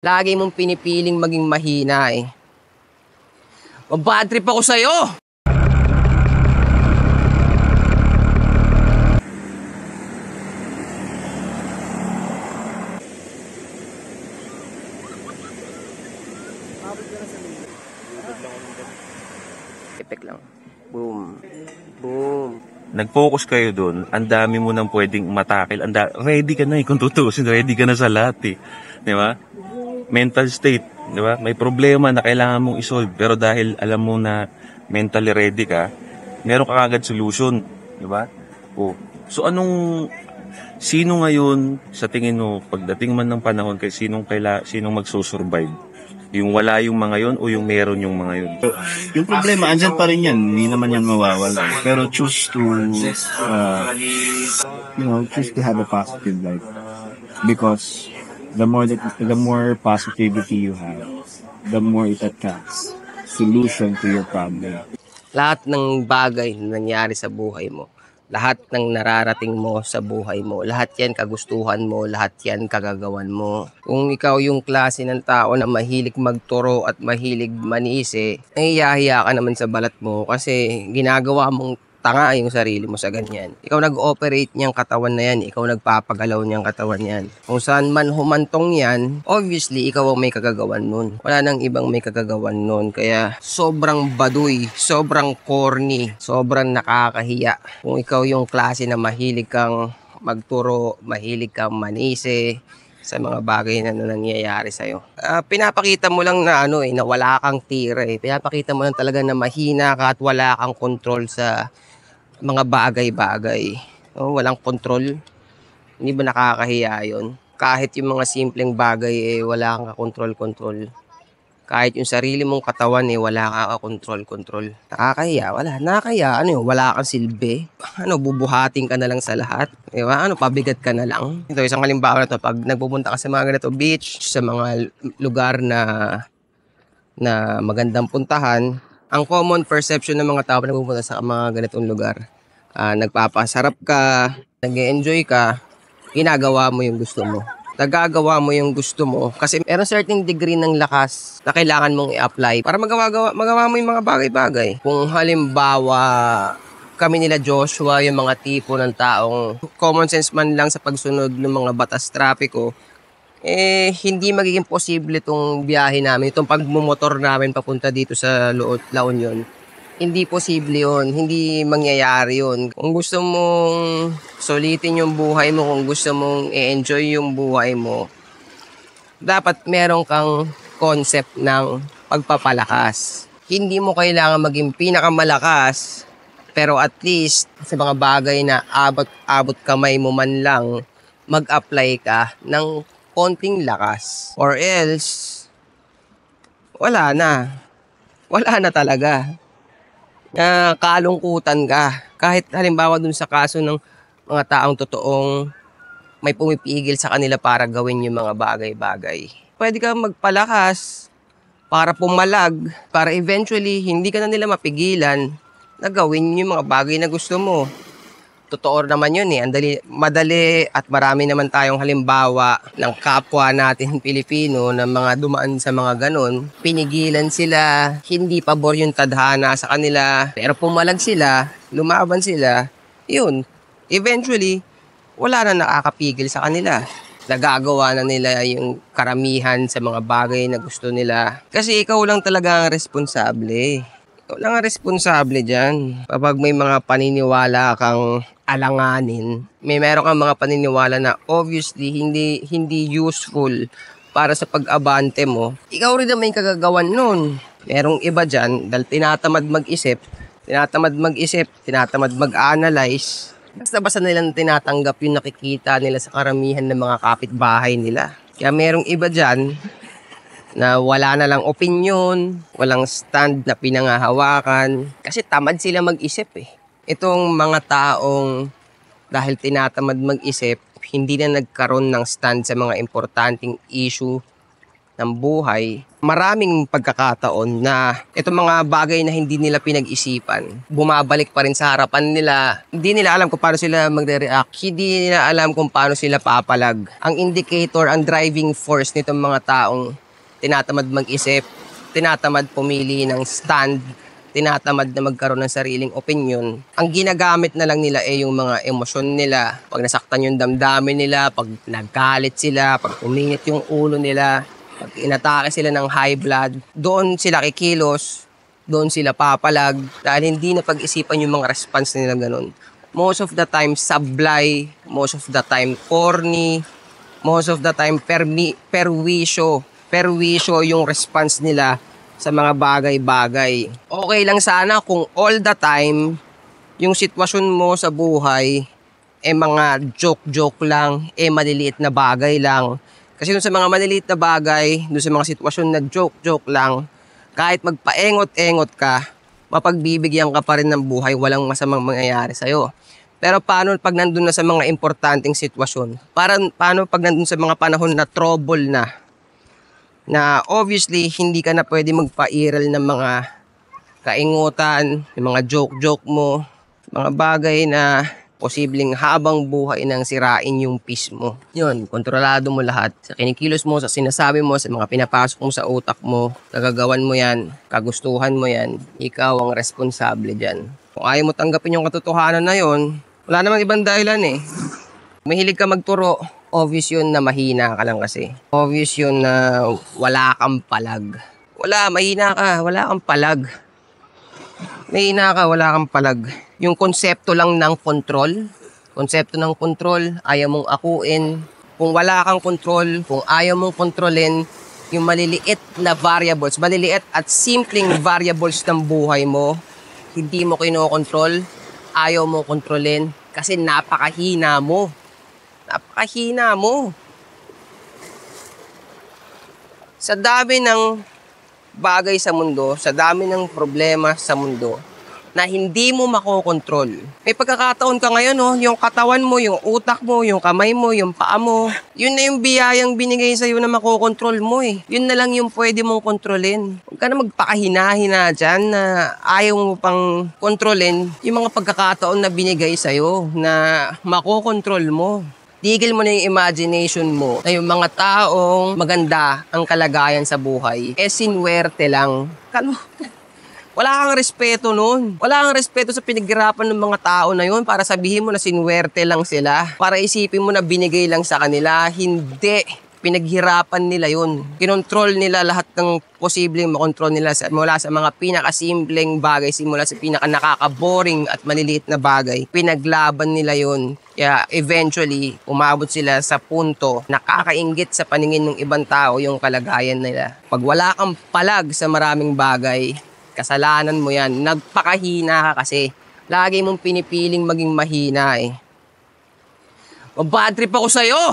Lagi mong pinipiling maging mahina eh. Mabad trip ako sa'yo! Epek lang. Boom. Boom. Nag-focus kayo dun, ang dami mo nang pwedeng matakil. Ready ka na eh, kung tutusin, ready ka na sa lahat eh. Di ba? Mental state, di ba? May problema na kailangan mong isolve, pero dahil alam mo na mentally ready ka, meron ka agad solution, di ba? Oh. So sino ngayon sa tingin mo, pagdating man ng panahon, sinong magsusurvive? Yung wala yung mga yun o yung meron yung mga yun? Yung problema, andyan pa rin yan. Hindi naman yan mawawala. Pero choose to have a positive life. Because the more positivity you have, the more it attracts solution to your problem. Lahat ng bagay na nangyari sa buhay mo, lahat ng nararating mo sa buhay mo, lahat yan kagustuhan mo, lahat yan kagagawan mo. Kung ikaw yung klase ng tao na mahilig magturo at mahilig manisi, ay hiya ka naman sa balat mo kasi ginagawa mong tanga yung sarili mo sa ganyan. Ikaw nag-operate niyang katawan na yan, ikaw nagpapagalaw niyang katawan yan. Kung saan man humantong yan, obviously ikaw ang may kagagawan nun. Wala nang ibang may kagagawan nun. Kaya sobrang baduy, sobrang corny, sobrang nakakahiya. Kung ikaw yung klase na mahilig kang magturo, mahilig kang manisi sa mga bagay na nangyayari sa'yo. Pinapakita mo lang na na wala kang tira eh. Pinapakita mo lang talaga na mahina ka at wala kang control sa mga bagay-bagay. Walang control. Hindi ba nakakahiya yun? Kahit yung mga simpleng bagay wala kang control-control. Kahit yung sarili mong katawan wala kang control-control. Nakakahiya, wala. Nakakahiya, wala kang silbi. Bubuhating ka na lang sa lahat. Diba? Pabigat ka na lang. Ito, isang halimbawa na to, pag nagpupunta ka sa mga ganito beach, sa mga lugar na magandang puntahan, ang common perception ng mga tao na nagpupunta sa mga ganitong lugar, nagpapasarap ka, nag-enjoy ka, ginagawa mo yung gusto mo. Nagagawa mo yung gusto mo kasi meron certain degree ng lakas na kailangan mong i-apply para magawa mo yung mga bagay-bagay. Kung halimbawa kami nila Joshua, yung mga tipo ng taong common sense man lang sa pagsunod ng mga batas trapiko, hindi magiging posible itong biyahe namin, itong pagmumotor namin papunta dito sa La Union. Hindi posible yun, hindi mangyayari yun. Kung gusto mong sulitin yung buhay mo, kung gusto mong i-enjoy yung buhay mo, dapat meron kang concept ng pagpapalakas. Hindi mo kailangan maging pinakamalakas, pero at least sa mga bagay na abot kamay mo man lang, mag-apply ka ng konting lakas. Or else, wala na talaga. Kalungkutan ka. Kahit halimbawa dun sa kaso ng mga taong totoong may pumipigil sa kanila para gawin yung mga bagay-bagay. Pwede ka magpalakas para pumalag, para eventually hindi ka na nila mapigilan na gawin yung mga bagay na gusto mo. Totoo naman yun madali at marami naman tayong halimbawa ng kapwa natin Pilipino na mga dumaan sa mga ganon. Pinigilan sila, hindi pabor yung tadhana sa kanila, pero pumalag sila, lumaban sila, yun. Eventually, wala na nakakapigil sa kanila. Nagagawa na nila yung karamihan sa mga bagay na gusto nila. Kasi ikaw lang talaga ang responsable. Ikaw lang ang responsable dyan. Kapag may mga paniniwala kang alanganin, meron kang mga paniniwala na obviously hindi useful para sa pag-abante mo, ikaw rin naman yung kagagawan nun. Merong iba dyan, dahil tinatamad mag-isip, tinatamad mag-analyze, basta nilang tinatanggap yung nakikita nila sa karamihan ng mga kapitbahay nila. Kaya merong iba dyan na wala na lang opinion, walang stand na pinangahawakan, kasi tamad sila mag-isip eh. Itong mga taong dahil tinatamad mag-isip, hindi na nagkaroon ng stand sa mga importanteng issue ng buhay, maraming pagkakataon na itong mga bagay na hindi nila pinag-isipan, bumabalik pa rin sa harapan nila. Hindi nila alam kung paano sila magre-react. Hindi nila alam kung paano sila papalag. Ang indicator, ang driving force nitong mga taong tinatamad mag-isip, tinatamad pumili ng stand, tinatamad na magkaroon ng sariling opinion. Ang ginagamit na lang nila ay yung mga emosyon nila. Pag nasaktan yung damdamin nila, pag nagkalit sila, pag uminit yung ulo nila, pag inatake sila ng high blood, doon sila kikilos, doon sila papalag, dahil hindi na pag-isipan yung mga response nila ganun. Most of the time, sablay, most of the time, corny, most of the time, perwisyo yung response nila sa mga bagay-bagay. Okay lang sana kung all the time, yung sitwasyon mo sa buhay, mga joke-joke lang, maliliit na bagay lang. Kasi dun sa mga maliliit na bagay, dun sa mga sitwasyon na joke-joke lang, kahit magpaengot-engot ka, mapagbibigyan ka pa rin ng buhay, walang masamang mangyayari sa'yo. Pero paano pag nandun na sa mga importanteng sitwasyon? Paano pag nandun sa mga panahon na trouble na obviously hindi ka na pwede magpa-iral ng mga kaingutan, yung mga joke-joke mo, mga bagay na posibleng habang buhay nang sirain yung peace mo. Yun, kontrolado mo lahat. Sa kinikilos mo, sa sinasabi mo, sa mga pinapasok mo sa utak mo, kagagawan mo yan, kagustuhan mo yan, ikaw ang responsable dyan. Kung ayaw mo tanggapin yung katotohanan na yun, wala namang ibang dahilan eh. Mahilig ka magturo, obvious yun na mahina ka lang kasi. Obvious yun na wala kang palag. Mahina ka, wala kang palag. Mahina ka, wala kang palag. Yung konsepto lang ng control, ayaw mong akuin. Kung wala kang control, kung ayaw mong kontrolin, yung maliliit na variables, maliliit at simpleng variables ng buhay mo, hindi mo kinokontrol, ayaw mo kontrolin, kasi napakahina mo. Napakahina mo. Sa dami ng bagay sa mundo, sa dami ng problema sa mundo, na hindi mo makokontrol. May pagkakataon ka ngayon, yung katawan mo, yung utak mo, yung kamay mo, yung paa mo, yun na yung biyayang binigay sa'yo na makokontrol mo eh. Yun na lang yung pwede mong kontrolin. Huwag ka na magpakahina-hina dyan na ayaw mo pang kontrolin yung mga pagkakataon na binigay sa'yo na makokontrol mo. Tigil mo na yung imagination mo na yung mga taong maganda ang kalagayan sa buhay, sinwerte lang. Wala kang respeto nun. Wala kang respeto sa pinaghirapan ng mga tao na yun para sabihin mo na sinwerte lang sila. Para isipin mo na binigay lang sa kanila. Hindi. Pinaghirapan nila yun. Kinontrol nila lahat ng posibleng makontrol nila mula sa mga pinakasimpleng bagay, simula sa pinaka nakaka-boring at maliliit na bagay. Pinaglaban nila yun. Kaya eventually, umabot sila sa punto na nakakainggit sa paningin ng ibang tao yung kalagayan nila. Pag wala kang palag sa maraming bagay, kasalanan mo yan. Nagpakahina ka kasi. Lagi mong pinipiling maging mahina eh. Mabad trip ako sa'yo!